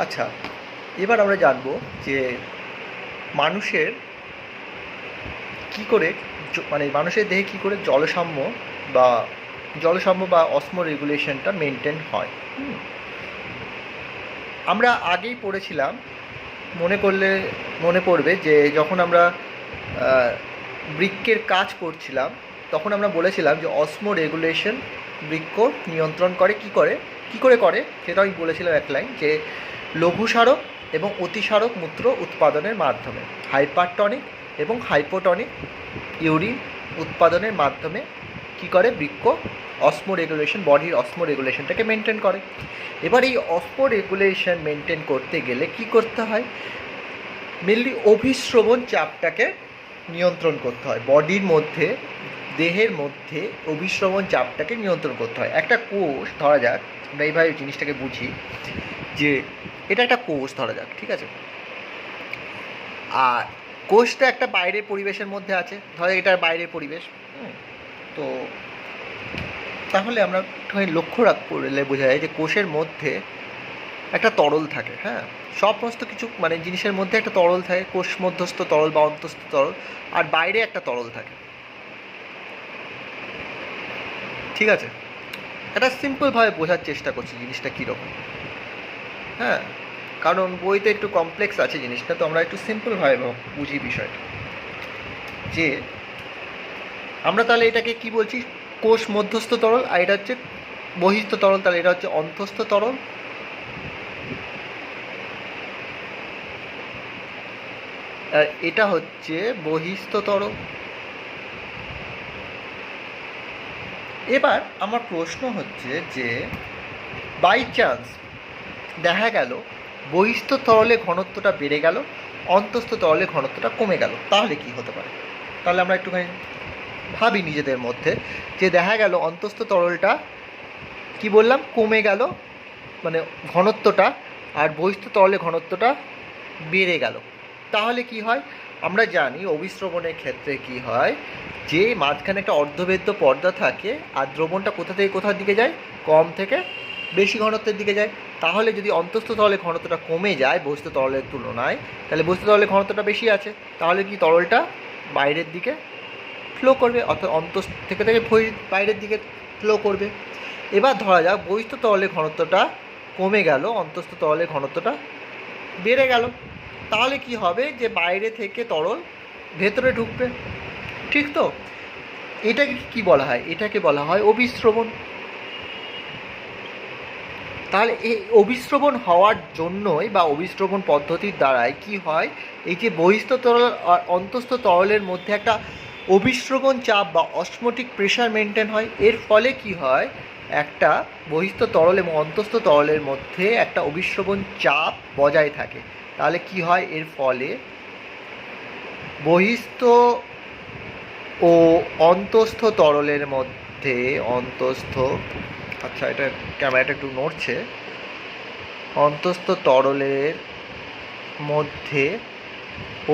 আচ্ছা, এবার আমরা জানবো যে মানুষের কি করে মানে মানুষের দেহে কি করে বা জলসাম্য বা অসমো রেগুলেশনটা মেনটেন হয়। আমরা আগেই পড়েছিলাম, মনে করলে মনে পড়বে যে যখন আমরা বৃক্কের কাজ করছিলাম তখন আমরা বলেছিলাম যে অসমো রেগুলেশন বৃক্ক নিয়ন্ত্রণ করে কি করে করে সেটা আমি বলেছিলাম এক লাইন, যে লঘু স্মারক এবং অতিস্মারক মূত্র উৎপাদনের মাধ্যমে, হাইপারটনিক এবং হাইপোটনিক ইউরিন উৎপাদনের মাধ্যমে কি করে বৃক্ক অসমো রেগুলেশন, বডির অসমো রেগুলেশনটাকে মেনটেন করে। এবার এই অসমো রেগুলেশন মেনটেন করতে গেলে কি করতে হয়, মেনলি অভিস্রবণ চাপটাকে নিয়ন্ত্রণ করতে হয়। বডির মধ্যে, দেহের মধ্যে অভিস্রবণ চাপটাকে নিয়ন্ত্রণ করতে হয়। একটা কোষ ধরা যাক, আমরা এইভাবে জিনিসটাকে বুঝি যে এটা একটা কোষ ধরা যাক, ঠিক আছে, আর কোষটা একটা বাইরের পরিবেশের মধ্যে আছে, ধরো এটার বাইরের পরিবেশ। তো তাহলে আমরা লক্ষ্য করলে বোঝা যায় যে কোষের মধ্যে একটা তরল থাকে। হ্যাঁ, সমস্ত কিছু মানে জিনিসের মধ্যে একটা তরল থাকে, কোষ মধ্যস্থ তরল বা অন্তস্থ তরল, আর বাইরে একটা তরল থাকে, ঠিক আছে। এটা সিম্পলভাবে বোঝার চেষ্টা করছি জিনিসটা কীরকম। হ্যাঁ, কারণ বইতে একটু কমপ্লেক্স আছে জিনিসটা, তো আমরা একটু সিম্পলভাবে বুঝি বিষয়টা। যে আমরা তাহলে এটাকে কি বলছি, কোষ মধ্যস্থ তরল, আর এটা হচ্ছে বহিস্থ তরল, তাহলে এটা হচ্ছে অন্তস্থ তরল। আর এটা হচ্ছে বহিস্থ তরল। এবার আমার প্রশ্ন হচ্ছে যে বাই চান্স দেখা গেল বহিস্থ তরলে ঘনত্বটা বেড়ে গেল, অন্তস্থ তরলে ঘনত্বটা কমে গেল, তাহলে কি হতে পারে? তাহলে আমরা একটুখানি ভাবি নিজেদের মধ্যে, যে দেখা গেল অন্তস্থ তরলটা কি বললাম কমে গেল মানে ঘনত্বটা, আর বহিস্থ তরলে ঘনত্বটা বেড়ে গেল, তাহলে কি হয়? আমরা জানি অভিস্রবণের ক্ষেত্রে কি হয়, যে মাঝখানে একটা অর্ধবেদ্য পর্দা থাকে, আর দ্রবণটা কোথা থেকে কোথার দিকে যায়, কম থেকে বেশি ঘনত্বের দিকে যায়। তাহলে যদি অন্তস্থ তরলের ঘনত্বটা কমে যায় বহিস্থ তরলের তুলনায়, তাহলে বহিস্থ তরলের ঘনত্বটা বেশি আছে, তাহলে কি তরলটা বাইরের দিকে ফ্লো করবে, অর্থাৎ অন্তস্থ থেকে বাইরের দিকে ফ্লো করবে। এবার ধরা যাক বহিস্থ তরলের ঘনত্বটা কমে গেল, অন্তস্থ তরলের ঘনত্বটা বেড়ে গেল, তাহলে কি হবে, যে বাইরে থেকে তরল ভেতরে ঢুকবে, ঠিক তো? এটাকে কি বলা হয়? এটাকে বলা হয় অভিস্রবণ। তাহলে এই অভিস্রবণ হওয়ার জন্যই বা অভিস্রবণ পদ্ধতির দ্বারাই কি হয়, এই যে বহিস্থ তরল আর অন্তস্থ তরলের মধ্যে একটা অভিস্রবণ চাপ বা অসমোটিক প্রেশার মেনটেন হয়। এর ফলে কি হয়, একটা বহিস্থ তরল এবং অন্তস্থ তরলের মধ্যে একটা অভিস্রবণ চাপ বজায় থাকে। তাহলে কি হয়, এর ফলে বহিস্থ ও অন্তস্থ তরলের মধ্যে আচ্ছা, এটা ক্যামেরাটা একটু নড়ছে, অন্তস্থ তরলের মধ্যে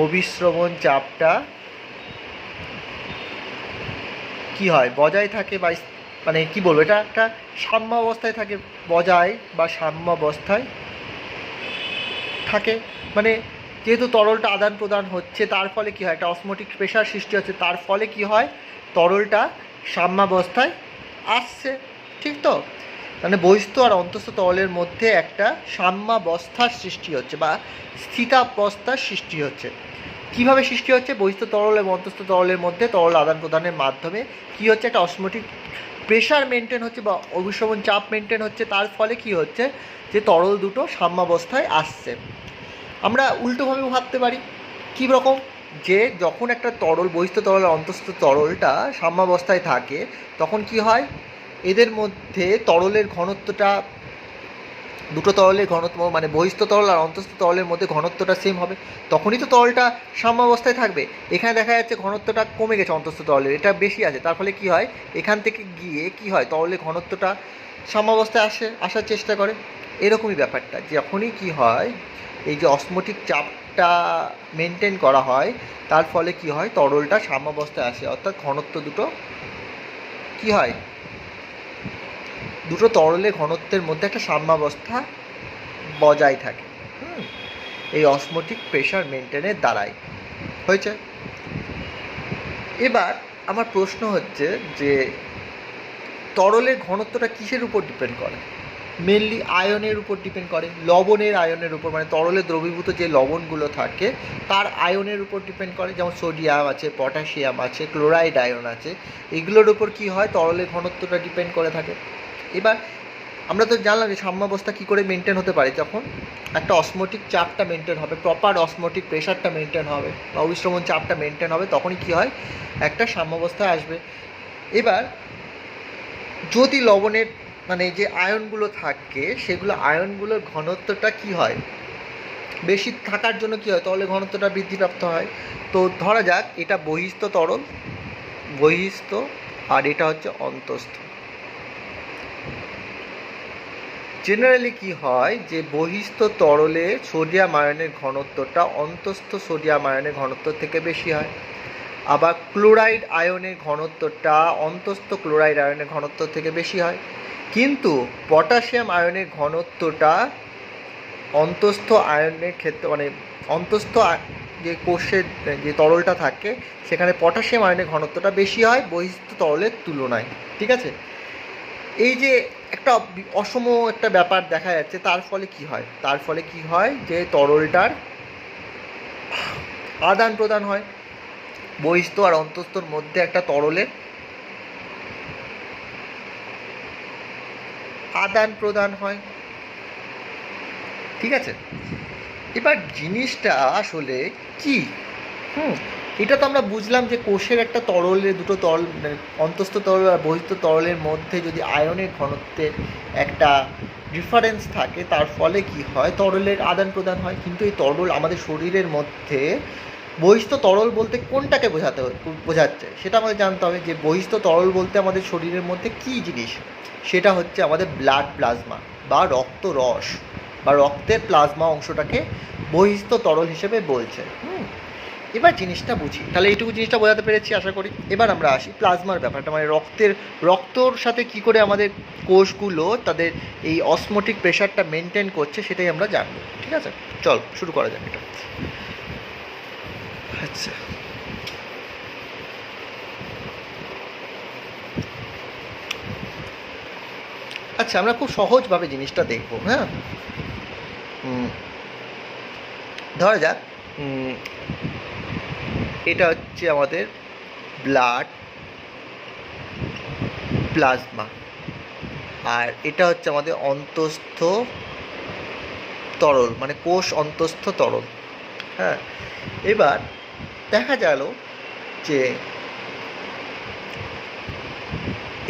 অভিস্রবণ চাপটা কি হয়, বজায় থাকে, বা মানে কি বলবো, এটা একটা সাম্যাবস্থায় থাকে, বজায় বা সাম্যাবস্থায় থাকে। মানে যেহেতু তরলটা আদান প্রদান হচ্ছে, তার ফলে কি হয়, একটা অসমোটিক প্রেশার সৃষ্টি হচ্ছে, তার ফলে কি হয়, তরলটা সাম্যাবস্থায় আসছে, ঠিক তো? মানে বহিস্থ আর অন্তস্থ তরলের মধ্যে একটা সাম্যাবস্থার সৃষ্টি হচ্ছে বা স্থিতাবস্থার সৃষ্টি হচ্ছে। কীভাবে সৃষ্টি হচ্ছে? বহিস্থ তরল এবং অন্তস্থ তরলের মধ্যে তরল আদান প্রদানের মাধ্যমে কি হচ্ছে, একটা অসমোটিক প্রেশার মেনটেন হচ্ছে বা অভিস্রবণ চাপ মেনটেন হচ্ছে, তার ফলে কি হচ্ছে, যে তরল দুটো সাম্যাবস্থায় আসছে। আমরা উল্টোভাবে ভাবতে পারি, কী রকম, যে যখন একটা তরল বহিস্থ তরল আর অন্তস্থ তরলটা সাম্যাবস্থায় থাকে, তখন কি হয়, এদের মধ্যে তরলের ঘনত্বটা, দুটো তরলের ঘনত্ব মানে বহিস্থ তরল আর অন্তস্থ তরলের মধ্যে ঘনত্বটা সেম হবে, তখনই তো তরলটা সাম্যাবস্থায় থাকবে। এখানে দেখা যাচ্ছে ঘনত্বটা কমে গেছে অন্তস্থ তরলের, এটা বেশি আছে, তার ফলে কি হয়, এখান থেকে গিয়ে কি হয়, তরলের ঘনত্বটা সাম্যাবস্থায় আসার চেষ্টা করে। এরকমই ব্যাপারটা, যখনই কি হয়, এই যে অসমোটিক চাপটা মেনটেন করা হয়, তার ফলে কি হয়, তরলটা সাম্যাবস্থায় আসে, অর্থাৎ ঘনত্ব দুটো কি হয়, দুটো তরলের ঘনত্বের মধ্যে একটা সাম্যাবস্থা বজায় থাকে। এই অসমোটিক প্রেশার মেনটেনের দ্বারাই হয়েছে। এবার আমার প্রশ্ন হচ্ছে যে তরলের ঘনত্বটা কিসের উপর ডিপেন্ড করে? মেনলি আয়নের উপর ডিপেন্ড করে, লবণের আয়নের উপর, মানে তরলে দ্রবীভূত যে লবণগুলো থাকে তার আয়নের উপর ডিপেন্ড করে। যেমন সোডিয়াম আছে, পটাশিয়াম আছে, ক্লোরাইড আয়ন আছে, এগুলোর উপর কি হয় তরলের ঘনত্বটা ডিপেন্ড করে থাকে। এবার আমরা তো জানলাম যে সাম্যাবস্থা কী করে মেনটেন হতে পারে, যখন একটা অসমোটিক চাপটা মেনটেন হবে, প্রপার অসমোটিক প্রেশারটা মেনটেন হবে বা অভিস্রবণ চাপটা মেনটেন হবে, তখনই কী হয় একটা সাম্যাবস্থায় আসবে। এবার যদি লবণের মানে যে আয়নগুলো থাকে সেগুলো আয়নগুলোর ঘনত্বটা কি হয় বেশি থাকার জন্য কী হয় তরলের ঘনত্বটা বৃদ্ধিপ্রাপ্ত হয়। তো ধরা যাক এটা বহিস্থ তরল, বহিস্থ, আর এটা হচ্ছে অন্তস্থ। জেনারেলি কি হয় যে বহিস্থ তরলে সোডিয়াম আয়নের ঘনত্বটা অন্তস্থ সোডিয়াম আয়নের ঘনত্ব থেকে বেশি হয়, আবার ক্লোরাইড আয়নের ঘনত্বটা অন্তস্থ ক্লোরাইড আয়নের ঘনত্ব থেকে বেশি হয়। কিন্তু পটাশিয়াম আয়নের ঘনত্বটা অন্তস্থ আয়নের ক্ষেত্রে, মানে অন্তস্থ যে কোষের যে তরলটা থাকে সেখানে পটাশিয়াম আয়নের ঘনত্বটা বেশি হয় বহিস্থ তরলের তুলনায়। ঠিক আছে, এই যে একটা অসম একটা ব্যাপার দেখা যাচ্ছে, তার ফলে কি হয় যে তরলটার আদান প্রদান হয়, বহিস্থ আর অন্তস্থর মধ্যে একটা তরলের আদান প্রদান হয়। ঠিক আছে, এবার জিনিসটা আসলে কি এটা তো আমরা বুঝলাম যে কোষের একটা তরলের দুটো তরল, মানে অন্তস্থ তরল আর বহিস্থ তরলের মধ্যে যদি আয়নের ঘনত্বের একটা ডিফারেন্স থাকে তার ফলে কি হয় তরলের আদান প্রদান হয়। কিন্তু এই তরল আমাদের শরীরের মধ্যে বহিস্থ তরল বলতে কোনটাকে বোঝাচ্ছে সেটা আমাদের জানতে হবে। যে বহিস্থ তরল বলতে আমাদের শরীরের মধ্যে কী জিনিস, সেটা হচ্ছে আমাদের ব্লাড প্লাজমা বা রক্ত রস বা রক্তের প্লাজমা অংশটাকে বহিস্থ তরল হিসেবে বলছে। এবার জিনিসটা বুঝি, তাহলে এইটুকু জিনিসটা বোঝাতে পেরেছি আশা করি। এবার আমরা আসি প্লাজমার ব্যাপারটা, মানে রক্তর সাথে কি করে আমাদের কোষগুলো তাদের এই অসমোটিক প্রেশারটা মেনটেন করছে সেটাই আমরা জানবো। ঠিক আছে, চল শুরু করা যাক এটা। আচ্ছা, আচ্ছা আমরা খুব সহজভাবে জিনিসটা দেখবো। হ্যাঁ, ধরা যাক এটা হচ্ছে আমাদের ব্লাড প্লাজমা আর এটা হচ্ছে আমাদের অন্তস্থ তরল, মানে কোষ অন্তস্থ তরল। হ্যাঁ, এবার দেখা গেল যে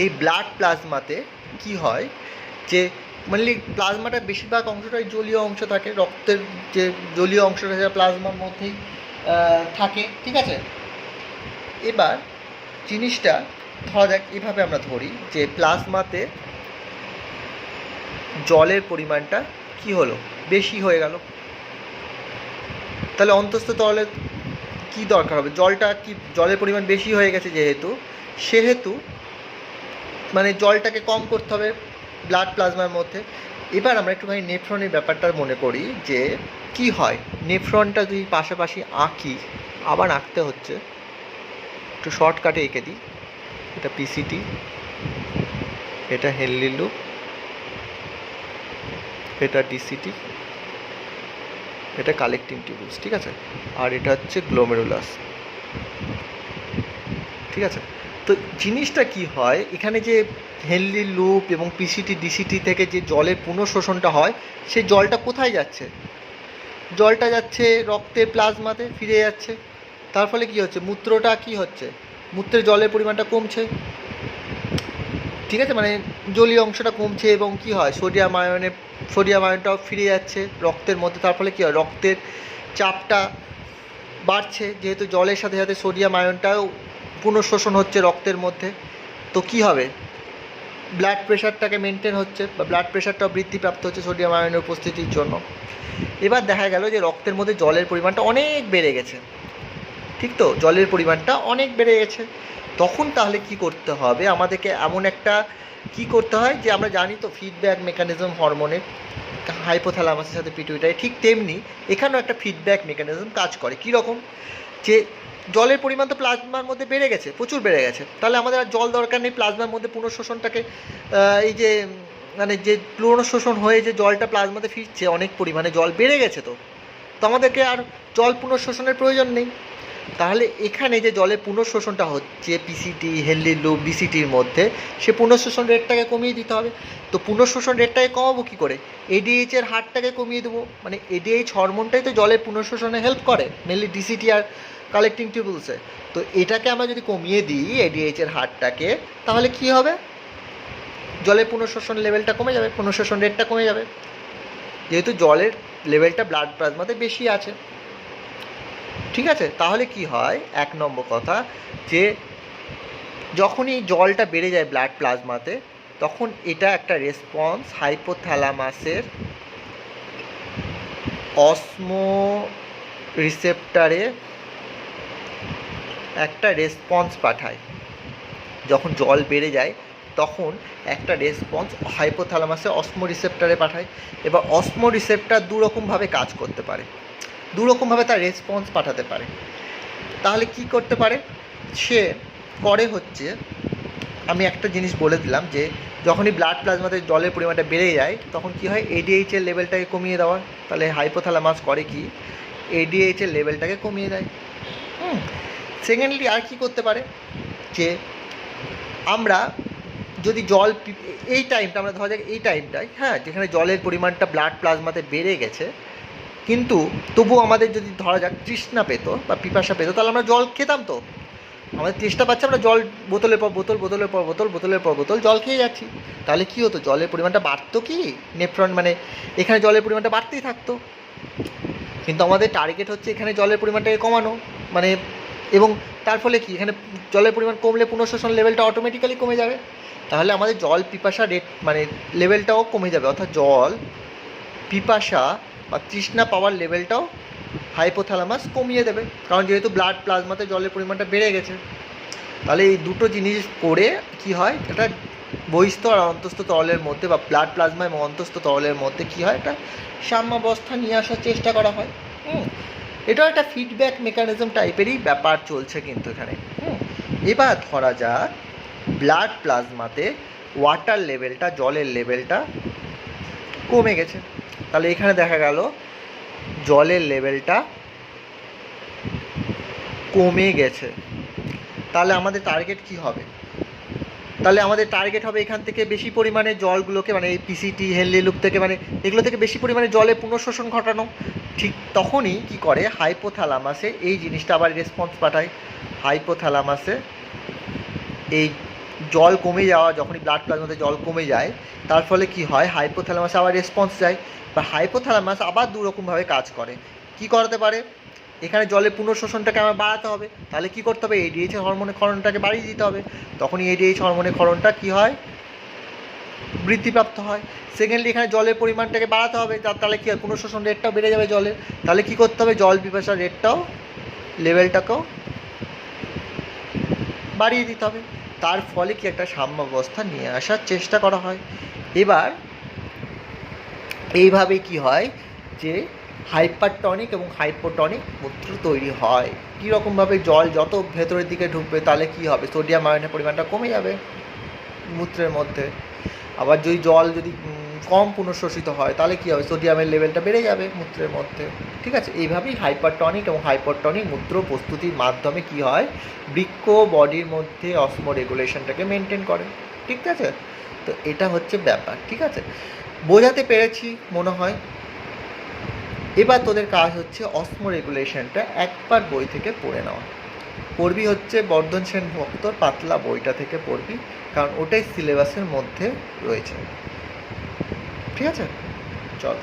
এই ব্লাড প্লাজমাতে কি হয় যে মানে প্লাজমাটা বেশিরভাগ অংশটাই জলীয় অংশ থাকে, রক্তের যে জলীয় অংশটা সেটা প্লাজমার মধ্যেই থাকে। ঠিক আছে, এবার জিনিসটা ধরা যাক এভাবে আমরা ধরি যে প্লাজমাতে জলের পরিমাণটা কি হলো বেশি হয়ে গেল, তাহলে অন্তস্থ তরলের কি দরকার হবে, জলের পরিমাণ বেশি হয়ে গেছে সেহেতু মানে জলটাকে কম করতে হবে ব্লাড প্লাজমার মধ্যে। এবার আমরা একটুখানি নেফ্রনের ব্যাপারটা মনে করি যে কি হয়, নেফ্রনটা যদি পাশাপাশি আঁকি, আবার আঁকতে হচ্ছে, একটু শর্টকাটে এঁকে দিই। এটা পিসিটি, এটা হেনলি লুপ, এটা ডিসিটি, এটা কালেক্টিং টিউবুলস। ঠিক আছে, আর এটা হচ্ছে গ্লোমেরুলাস। ঠিক আছে, তো জিনিসটা কি হয় এখানে যে হেনলি লুপ এবং পিসিটি ডিসিটি থেকে যে জলের পুনঃশোষণটা হয় সেই জলটা কোথায় যাচ্ছে, জলটা যাচ্ছে রক্তের প্লাজমাতে ফিরে যাচ্ছে। তার ফলে কি হচ্ছে, মূত্রটা কি হচ্ছে, মূত্রের জলের পরিমাণটা কমছে। ঠিক আছে, মানে জলীয় অংশটা কমছে এবং কি হয় সোডিয়াম আয়নটাও ফিরে যাচ্ছে রক্তের মধ্যে। তার ফলে কী হয়, রক্তের চাপটা বাড়ছে, যেহেতু জলের সাথে সাথে সোডিয়াম আয়নটাও পুনঃশোষণ হচ্ছে রক্তের মধ্যে। তো কি হবে, ব্লাড প্রেশারটাকে মেনটেন হচ্ছে বা ব্লাড প্রেশারটাও বৃদ্ধিপ্রাপ্ত হচ্ছে সোডিয়াম আয়নের উপস্থিতির জন্য। এবার দেখা গেল যে রক্তের মধ্যে জলের পরিমাণটা অনেক বেড়ে গেছে। ঠিক তো, জলের পরিমাণটা অনেক বেড়ে গেছে। তখন তাহলে কি করতে হবে, আমাদেরকে এমন একটা কি করতে হয় যে আমরা জানি তো ফিডব্যাক মেকানিজম হরমোনের, হাইপোথ্যালামাসের সাথে পিটুইটারি, ঠিক তেমনি এখানেও একটা ফিডব্যাক মেকানিজম কাজ করে। কীরকম? যে জলের পরিমাণ তো প্লাজমার মধ্যে বেড়ে গেছে, প্রচুর বেড়ে গেছে, তাহলে আমাদের আর জল দরকার নেই। প্লাজমার মধ্যে পুনঃশোষণটাকে এই যে মানে যে পুনঃশোষণ হয়ে যে জলটা প্লাজমাতে ফিরছে, অনেক পরিমাণে জল বেড়ে গেছে, তো আমাদেরকে আর জল পুনঃশোষণের প্রয়োজন নেই। তাহলে এখানে যে জলের পুনঃশোষণটা হচ্ছে পিসিটি, হেনলি লুপ, ডিসিটির মধ্যে, সে পুনঃশোষণ রেটটাকে কমিয়ে দিতে হবে। তো পুনঃশোষণ রেটটাকে কমাবো কী করে? এডিএইচ এর হারটাকে কমিয়ে দেবো। মানে এডিএইচ হরমোনটাই তো জলের পুনঃশোষণে হেল্প করে, মেনলি ডিসিটি আর কালেক্টিং টিউবুলসে। তো এটাকে আমরা যদি কমিয়ে দিই এডিএইচ এর হারটাকে, তাহলে কি হবে? জলের পুনঃশোষণ লেভেলটা কমে যাবে, পুনঃশোষণ রেটটা কমে যাবে, যেহেতু জলের লেভেলটা ব্লাড প্লাজমাতে বেশি আছে। ঠিক আছে? তাহলে কি হয়, এক নম্বর কথা, যে যখনই জলটা বেড়ে যায় ব্লাড প্লাজমাতে, তখন এটা একটা রেসপন্স হাইপোথ্যালামাসের অসমো রিসেপ্টারে একটা রেসপন্স পাঠায়। যখন জল বেড়ে যায় তখন একটা রেসপন্স হাইপোথ্যালামাসে অসমো রিসেপ্টারে পাঠায়। এবার অসমো রিসেপ্টার দুরকমভাবে কাজ করতে পারে, দুরকমভাবে তার রেসপন্স পাঠাতে পারে। তাহলে কি করতে পারে? সে করে হচ্ছে, আমি একটা জিনিস বলে দিলাম, যে যখনই ব্লাড প্লাজমাতে জলের পরিমাণটা বেড়ে যায় তখন কি হয়, এডিএইচ এর লেভেলটাকে কমিয়ে দেওয়া। তাহলে হাইপোথ্যালামাস করে কি, এডিএইচ এর লেভেলটাকে কমিয়ে দেয়। সেকেন্ডলি আর কি করতে পারে, যে আমরা যদি জল এই টাইমটা আমরা ধরা যাক, এই টাইমটায়, হ্যাঁ, যেখানে জলের পরিমাণটা ব্লাড প্লাজমাতে বেড়ে গেছে, কিন্তু তবু আমাদের যদি ধরা যাক তৃষ্ণা পেত বা পিপাসা পেত, তাহলে আমরা জল খেতাম। তো আমাদের তৃষ্ণা পাচ্ছে, আমরা জল বোতলের পর বোতল, বোতলের পর বোতল, বোতলের পর বোতল জল খেয়ে যাচ্ছি। তাহলে কী হতো, জলের পরিমাণটা বাড়তো, কি নেফ্রন, মানে এখানে জলের পরিমাণটা বাড়তেই থাকতো। কিন্তু আমাদের টার্গেট হচ্ছে এখানে জলের পরিমাণটাকে কমানো, মানে, এবং তার ফলে কি, এখানে জলের পরিমাণ কমলে পুনঃশোষণ লেভেলটা অটোমেটিক্যালি কমে যাবে। তাহলে আমাদের জল পিপাসা রেট মানে লেভেলটাও কমে যাবে, অর্থাৎ জল পিপাসা বা তৃষ্ণা পাওয়ার লেভেলটাও হাইপোথ্যালামাস কমিয়ে দেবে, কারণ যেহেতু ব্লাড প্লাজমাতে জলের পরিমাণটা বেড়ে গেছে। তাহলে এই দুটো জিনিস করে কি হয়, এটা বহিস্থ আর অন্তস্থ তরলের মধ্যে বা ব্লাড প্লাজমা এবং অন্তস্থ তরলের মধ্যে কি হয়, একটা সাম্যাবস্থা নিয়ে আসার চেষ্টা করা হয়। এটাও একটা ফিডব্যাক মেকানিজম টাইপেরই ব্যাপার চলছে কিন্তু এখানে। এবার ধরা যাক ব্লাড প্লাজমাতে ওয়াটার লেভেলটা, জলের লেভেলটা কমে গেছে। তাহলে এখানে দেখা গেল জলের লেভেলটা কমে গেছে। তাহলে আমাদের টার্গেট কি হবে? তাহলে আমাদের টার্গেট হবে এখান থেকে বেশি পরিমাণে জলগুলোকে, মানে এই পিসিটি, হেনলি লুপ থেকে, মানে এগুলো থেকে বেশি পরিমাণে জলে পুনঃশোষণ ঘটানো। ঠিক তখনই কি করে, হাইপোথ্যালামাসে এই জিনিসটা আবার রেসপন্স পাঠায়। হাইপোথ্যালামাসে এই জল কমে যাওয়া, যখনই ব্লাড প্লাজমাতে জল কমে যায়, তার ফলে কি হয়, হাইপোথ্যালামাসে আবার রেসপন্স যায়, বা হাইপোথ্যালামাস আবার দুরকমভাবে কাজ করে। কি করতে পারে, এখানে জলের পুনঃশোষণটাকে আমার বাড়াতে হবে, তাহলে কি করতে হবে, এডিএইচ হরমোনের ক্ষরণটাকে বাড়িয়ে দিতে হবে। তখনই এডিএইচ হরমোনের ক্ষরণটা কি হয়, বৃদ্ধিপ্রাপ্ত হয়। সেকেন্ডলি এখানে জলের পরিমাণটাকে বাড়াতে হবে, তাহলে কি হয়, পুনঃশোষণ রেটটাও বেড়ে যাবে জলের। তাহলে কি করতে হবে, জল পিপাসার রেটটাও, লেভেলটাকেও বাড়িয়ে দিতে হবে। তার ফলে কি একটা সাম্যাবস্থা নিয়ে আসার চেষ্টা করা হয়। এবার এইভাবে কি হয়, যে হাইপারটনিক এবং হাইপোটনিক মূত্র তৈরি হয়। কীরকমভাবে, জল যত ভেতরের দিকে ঢুকবে তাহলে কি হবে, সোডিয়াম আয়নের পরিমাণটা কমে যাবে মূত্রের মধ্যে। আবার যদি জল যদি কম পুনঃশোষিত হয় তাহলে কী হবে, সোডিয়ামের লেভেলটা বেড়ে যাবে মূত্রের মধ্যে। ঠিক আছে? এইভাবেই হাইপারটনিক এবং হাইপোটনিক মূত্র প্রস্তুতির মাধ্যমে কি হয়, বৃক্ক বডির মধ্যে অসমো রেগুলেশনটাকে মেনটেন করে। ঠিক আছে? তো এটা হচ্ছে ব্যাপার। ঠিক আছে, বোঝাতে পেরেছি মনে হয়। এবার তোদের কাজ হচ্ছে অসমো রেগুলেশনটা একবার বই থেকে পড়ে নেওয়া। পড়বি হচ্ছে বর্ধন সেন ভক্তর পাতলা বইটা থেকে পড়বি, কারণ ওটাই সিলেবাসের মধ্যে রয়েছে। ঠিক আছে, চল।